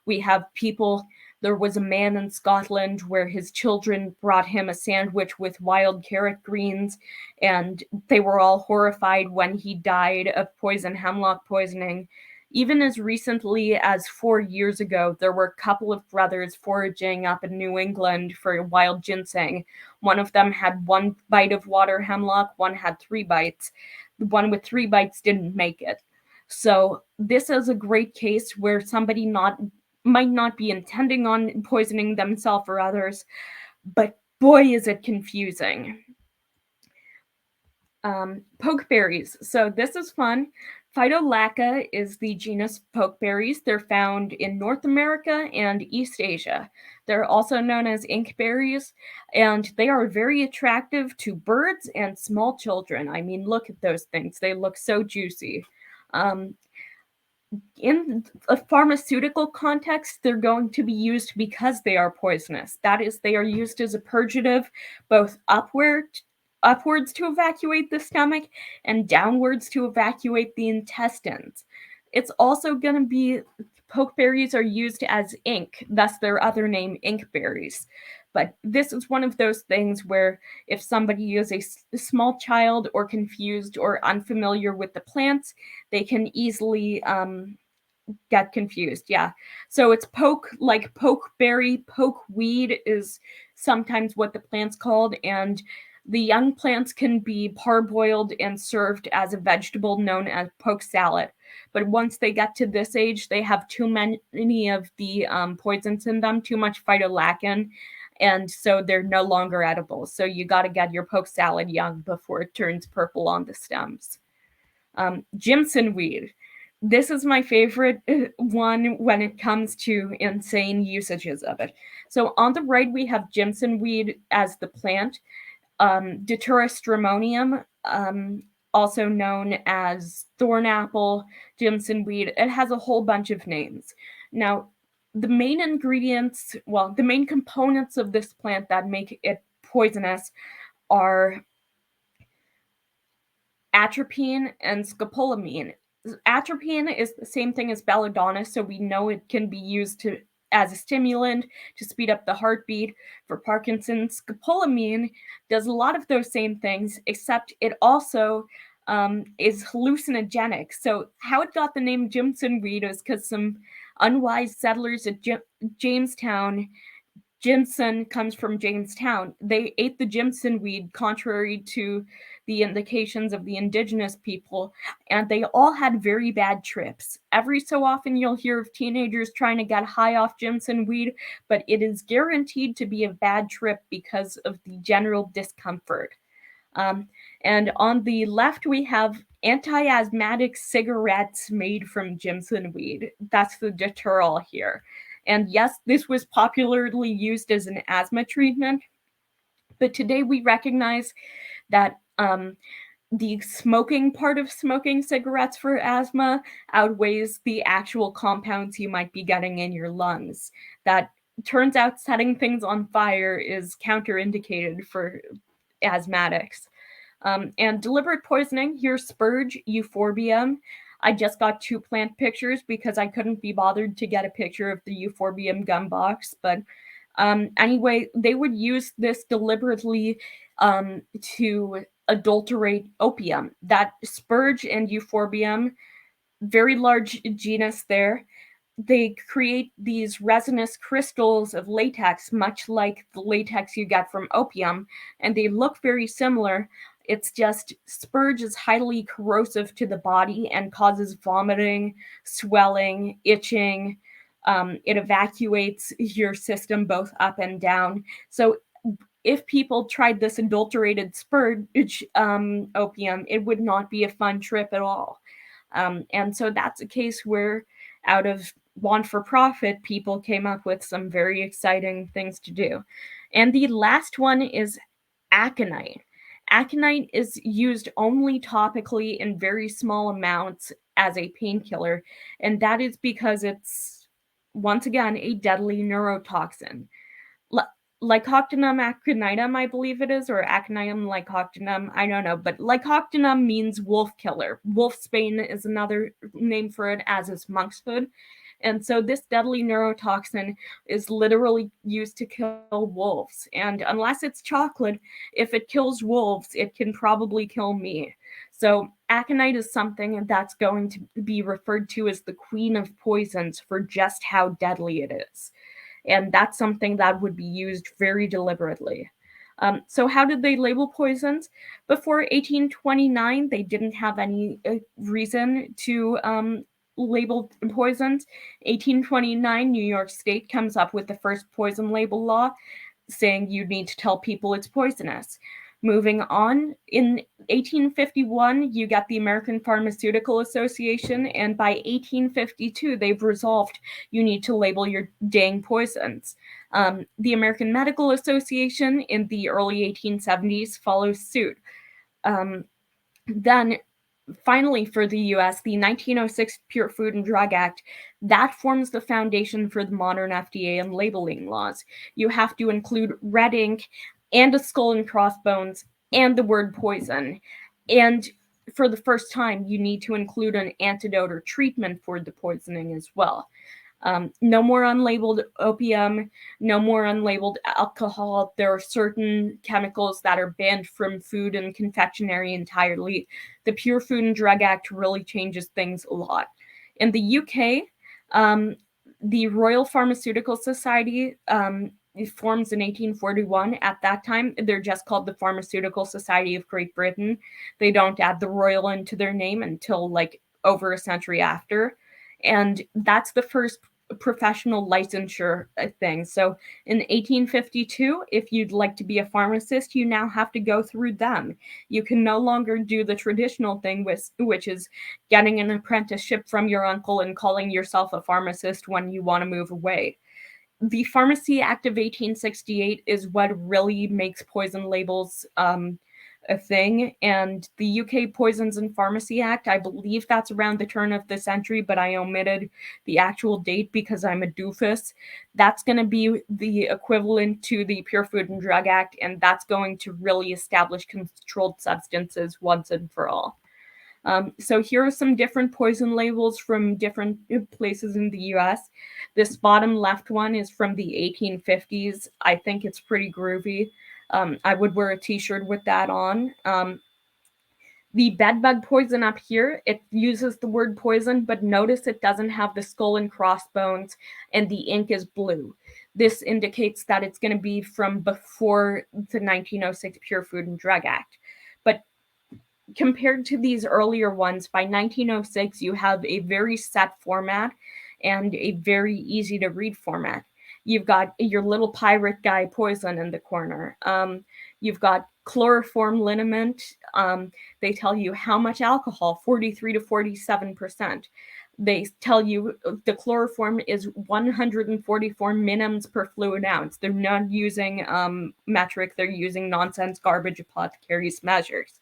We have people, there was a man in Scotland where his children brought him a sandwich with wild carrot greens, and they were all horrified when he died of hemlock poisoning. Even as recently as 4 years ago, there were a couple of brothers foraging up in New England for wild ginseng. One of them had 1 bite of water hemlock, one had 3 bites. The one with 3 bites didn't make it. So this is a great case where somebody might not be intending on poisoning themselves or others, but boy is it confusing. Pokeberries. So this is fun. Phytolacca is the genus pokeberries. They're found in North America and East Asia. They're also known as inkberries, and they are very attractive to birds and small children. I mean, look at those things. They look so juicy. In a pharmaceutical context, they're going to be used because they are poisonous. That is, they are used as a purgative, both upwards to evacuate the stomach and downwards to evacuate the intestines. It's also going to be, pokeberries are used as ink, thus their other name, inkberries. But this is one of those things where if somebody is a small child or confused or unfamiliar with the plants, they can easily get confused. Yeah. So it's like pokeberry, pokeweed is sometimes what the plant's called, and the young plants can be parboiled and served as a vegetable known as poke salad. But once they get to this age, they have too many of the poisons in them, too much phytolaccan, and so they're no longer edible. So you got to get your poke salad young before it turns purple on the stems. Jimson weed. This is my favorite one when it comes to insane usages of it. So on the right, we have Jimson weed as the plant. Datura stramonium, also known as thornapple, Jimson weed. It has a whole bunch of names. Now, the main components of this plant that make it poisonous are atropine and scopolamine. Atropine is the same thing as belladonna, so we know it can be used as a stimulant to speed up the heartbeat for Parkinson's. Scopolamine does a lot of those same things, except it also is hallucinogenic. So how it got the name Jimson weed is because some unwise settlers at Jamestown. Jimson comes from Jamestown. They ate the Jimson weed contrary to the indications of the indigenous people, and they all had very bad trips. Every so often you'll hear of teenagers trying to get high off Jimson weed, but it is guaranteed to be a bad trip because of the general discomfort. And on the left, we have anti-asthmatic cigarettes made from Jimson weed. That's the deterol here. And yes, this was popularly used as an asthma treatment, but today we recognize that the smoking part of smoking cigarettes for asthma outweighs the actual compounds you might be getting in your lungs. That turns out setting things on fire is counterindicated for asthmatics. And deliberate poisoning, here's spurge, euphorbium. I just got 2 plant pictures because I couldn't be bothered to get a picture of the euphorbium gum box. But anyway, they would use this deliberately to adulterate opium. That spurge and euphorbium, very large genus there. They create these resinous crystals of latex, much like the latex you get from opium, and they look very similar. It's just spurge is highly corrosive to the body and causes vomiting, swelling, itching. It evacuates your system both up and down. So if people tried this adulterated spurge opium, it would not be a fun trip at all. And so that's a case where, out of want for profit, people came up with some very exciting things to do. And the last one is aconite. Aconite is used only topically in very small amounts as a painkiller, and that is because it's, once again, a deadly neurotoxin. Lycoctinum aconitum, I believe it is, or Aconitum lycoctinum, I don't know, but lycoctinum means wolf killer. Wolfsbane is another name for it, as is monkshood. And so this deadly neurotoxin is literally used to kill wolves. And unless it's chocolate, if it kills wolves, it can probably kill me. So aconite is something that's going to be referred to as the queen of poisons for just how deadly it is. And that's something that would be used very deliberately. So how did they label poisons? Before 1829, they didn't have any reason to label poisons. 1829, New York State comes up with the first poison label law, saying you need to tell people it's poisonous. Moving on, in 1851, you got the American Pharmaceutical Association, and by 1852, they've resolved you need to label your dang poisons. The American Medical Association in the early 1870s follows suit. Then finally, for the US, the 1906 Pure Food and Drug Act, that forms the foundation for the modern FDA and labeling laws. You have to include red ink and a skull and crossbones and the word poison. And for the first time, you need to include an antidote or treatment for the poisoning as well. No more unlabeled opium, no more unlabeled alcohol. There are certain chemicals that are banned from food and confectionery entirely. The Pure Food and Drug Act really changes things a lot. In the UK, the Royal Pharmaceutical Society it forms in 1841. At that time, they're just called the Pharmaceutical Society of Great Britain. They don't add the royal into their name until like over a century after. And that's the first professional licensure thing. So in 1852, if you'd like to be a pharmacist, you now have to go through them. You can no longer do the traditional thing, which is getting an apprenticeship from your uncle and calling yourself a pharmacist when you want to move away. The Pharmacy Act of 1868 is what really makes poison labels a thing. And the UK Poisons and Pharmacy Act, I believe that's around the turn of the century, but I omitted the actual date because I'm a doofus. That's going to be the equivalent to the Pure Food and Drug Act, and that's going to really establish controlled substances once and for all. So here are some different poison labels from different places in the US. This bottom left one is from the 1850s. I think it's pretty groovy. I would wear a t-shirt with that on. The bedbug poison up here, it uses the word poison, but notice it doesn't have the skull and crossbones, and the ink is blue. This indicates that it's going to be from before the 1906 Pure Food and Drug Act. But compared to these earlier ones, by 1906, you have a very set format and a very easy to read format. You've got your little pirate guy poison in the corner. You've got chloroform liniment. They tell you how much alcohol, 43 to 47%. They tell you the chloroform is 144 minims per fluid ounce. They're not using metric, they're using nonsense garbage apothecaries measures.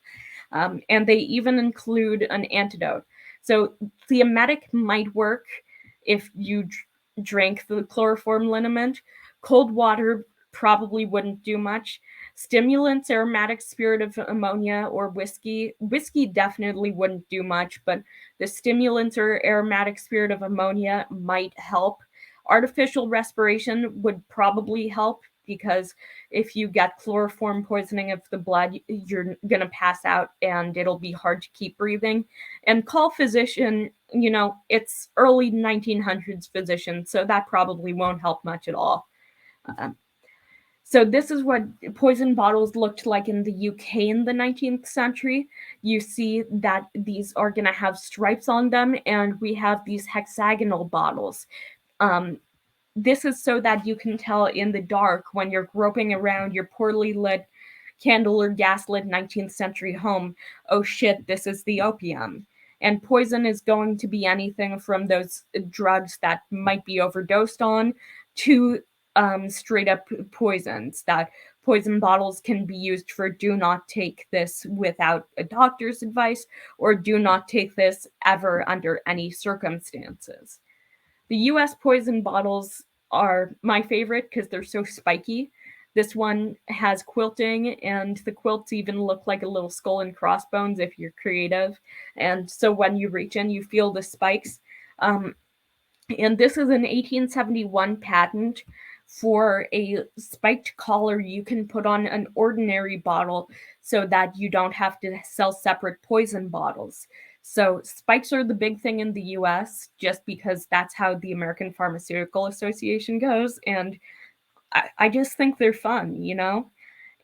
And they even include an antidote. So the emetic might work if you drank the chloroform liniment. Cold water probably wouldn't do much. Stimulants, aromatic spirit of ammonia, or whiskey. Whiskey definitely wouldn't do much, but the stimulants or aromatic spirit of ammonia might help. Artificial respiration would probably help, because if you get chloroform poisoning of the blood, you're going to pass out and it'll be hard to keep breathing. And call physician, it's early 1900s physician, so that probably won't help much at all. So this is what poison bottles looked like in the UK in the 19th century. You see that these are going to have stripes on them, and we have these hexagonal bottles. This is so that you can tell in the dark when you're groping around your poorly lit candle or gaslit 19th century home, oh shit, this is the opium. And poison is going to be anything from those drugs that might be overdosed on to straight up poisons that poison bottles can be used for do not take this without a doctor's advice, or do not take this ever under any circumstances. The US poison bottles are my favorite because they're so spiky. This one has quilting, and the quilts even look like a little skull and crossbones if you're creative. And so when you reach in, you feel the spikes. Um, and this is an 1871 patent for a spiked collar you can put on an ordinary bottle so that you don't have to sell separate poison bottles. So spikes are the big thing in the US just because that's how the American Pharmaceutical Association goes. And I just think they're fun, you know?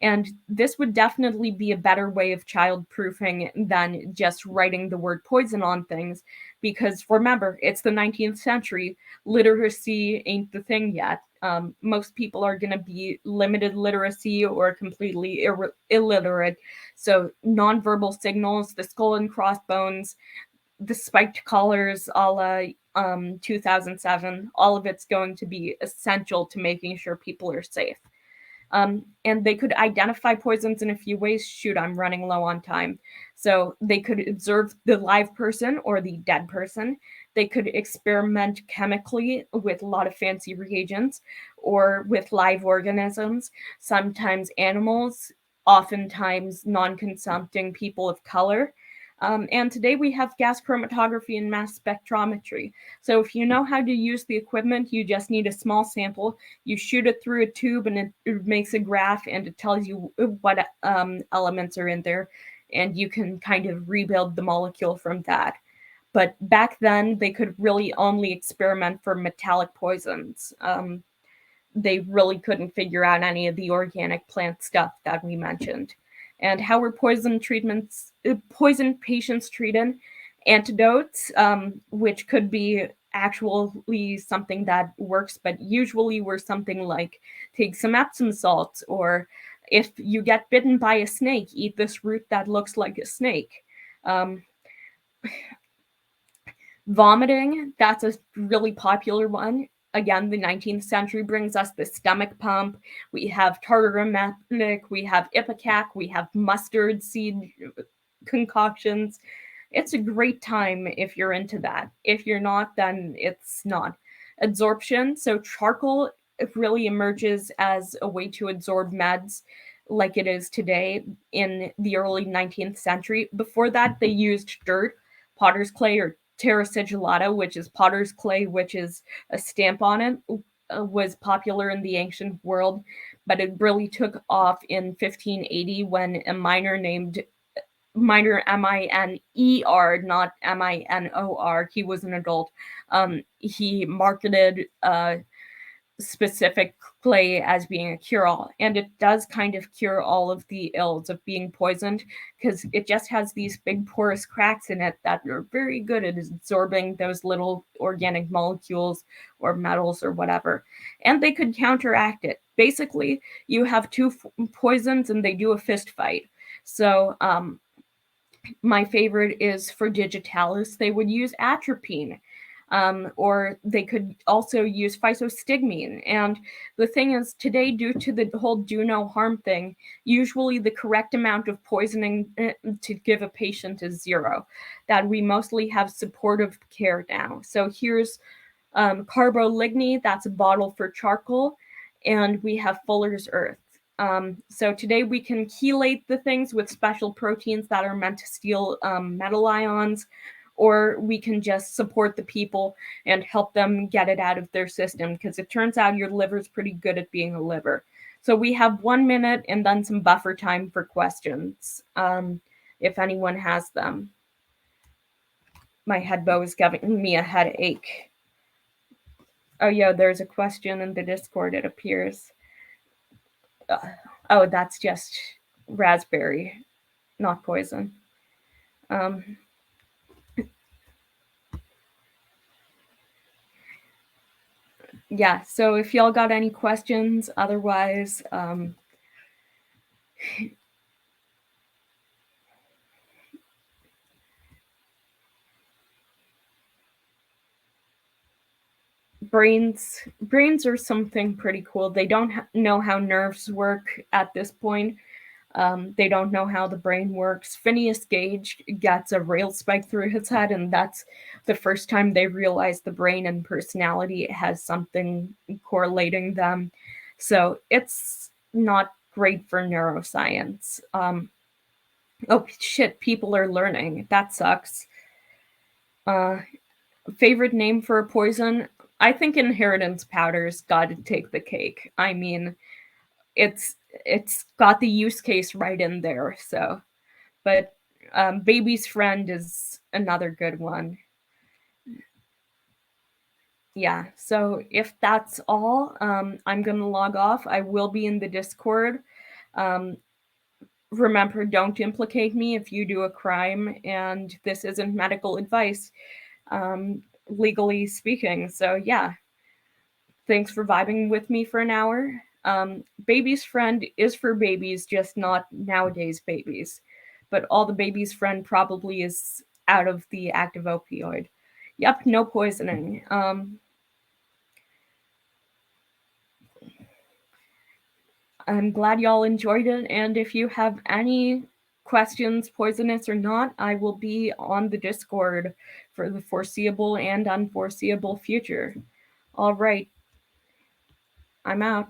And this would definitely be a better way of child-proofing than just writing the word poison on things, because remember, it's the 19th century. Literacy ain't the thing yet. Most people are going to be limited literacy or completely illiterate. So nonverbal signals, the skull and crossbones, the spiked collars a la 2007, all of it's going to be essential to making sure people are safe. And they could identify poisons in a few ways. Shoot, I'm running low on time. So they could observe the live person or the dead person. They could experiment chemically with a lot of fancy reagents or with live organisms, sometimes animals, oftentimes non consumpting people of color. And today we have gas chromatography and mass spectrometry. So if you know how to use the equipment, you just need a small sample. You shoot it through a tube and it makes a graph and it tells you what elements are in there. And you can kind of rebuild the molecule from that. But back then, they could really only experiment for metallic poisons. They really couldn't figure out any of the organic plant stuff that we mentioned. And how were poison patients treated? Antidotes, which could be actually something that works, but usually were something like take some Epsom salts, or if you get bitten by a snake, eat this root that looks like a snake. Um, Vomiting, that's a really popular one. Again, the 19th century brings us the stomach pump. We have tartar emetic, we have ipecac, we have mustard seed concoctions. It's a great time if you're into that. If you're not, then it's not. Absorption, so charcoal really emerges as a way to absorb meds like it is today in the early 19th century. Before that, they used dirt, potter's clay, or terra sigillata, which is potter's clay, which is a stamp on it, was popular in the ancient world, but it really took off in 1580 when a miner named Miner Miner, not Minor. He was an adult. He marketed specific clay as being a cure-all, and it does kind of cure all of the ills of being poisoned because it just has these big porous cracks in it that are very good at absorbing those little organic molecules or metals or whatever, and they could counteract it. Basically, you have two poisons and they do a fist fight. So my favorite is for digitalis. They would use atropine, or they could also use physostigmine. And the thing is, today, due to the whole do no harm thing, usually the correct amount of poisoning to give a patient is 0. That we mostly have supportive care now. So here's carboligny, that's a bottle for charcoal, and we have Fuller's Earth. So today we can chelate the things with special proteins that are meant to steal metal ions, or we can just support the people and help them get it out of their system, because it turns out your liver's pretty good at being a liver. So we have 1 minute and then some buffer time for questions, if anyone has them. My head bow is giving me a headache. Oh, yeah, there's a question in the Discord, it appears. Oh, that's just raspberry, not poison. Yeah, so if y'all got any questions, otherwise, Brains are something pretty cool. They don't know how nerves work at this point. They don't know how the brain works. Phineas Gage gets a rail spike through his head, and that's the first time they realize the brain and personality has something correlating them. So it's not great for neuroscience. Oh shit, people are learning. That sucks. Uh, Favorite name for a poison? I think inheritance powder's got to take the cake. I mean, it's got the use case right in there. So, but baby's friend is another good one. Yeah. So if that's all, I'm gonna log off. I will be in the Discord. Um, Remember, don't implicate me if you do a crime, and this isn't medical advice, legally speaking. So yeah, thanks for vibing with me for an hour. Baby's friend is for babies, just not nowadays babies. But all the baby's friend probably is out of the active opioid. Yep, no poisoning. I'm glad y'all enjoyed it, and if you have any questions, poisonous or not, I will be on the Discord for the foreseeable and unforeseeable future. All right, I'm out.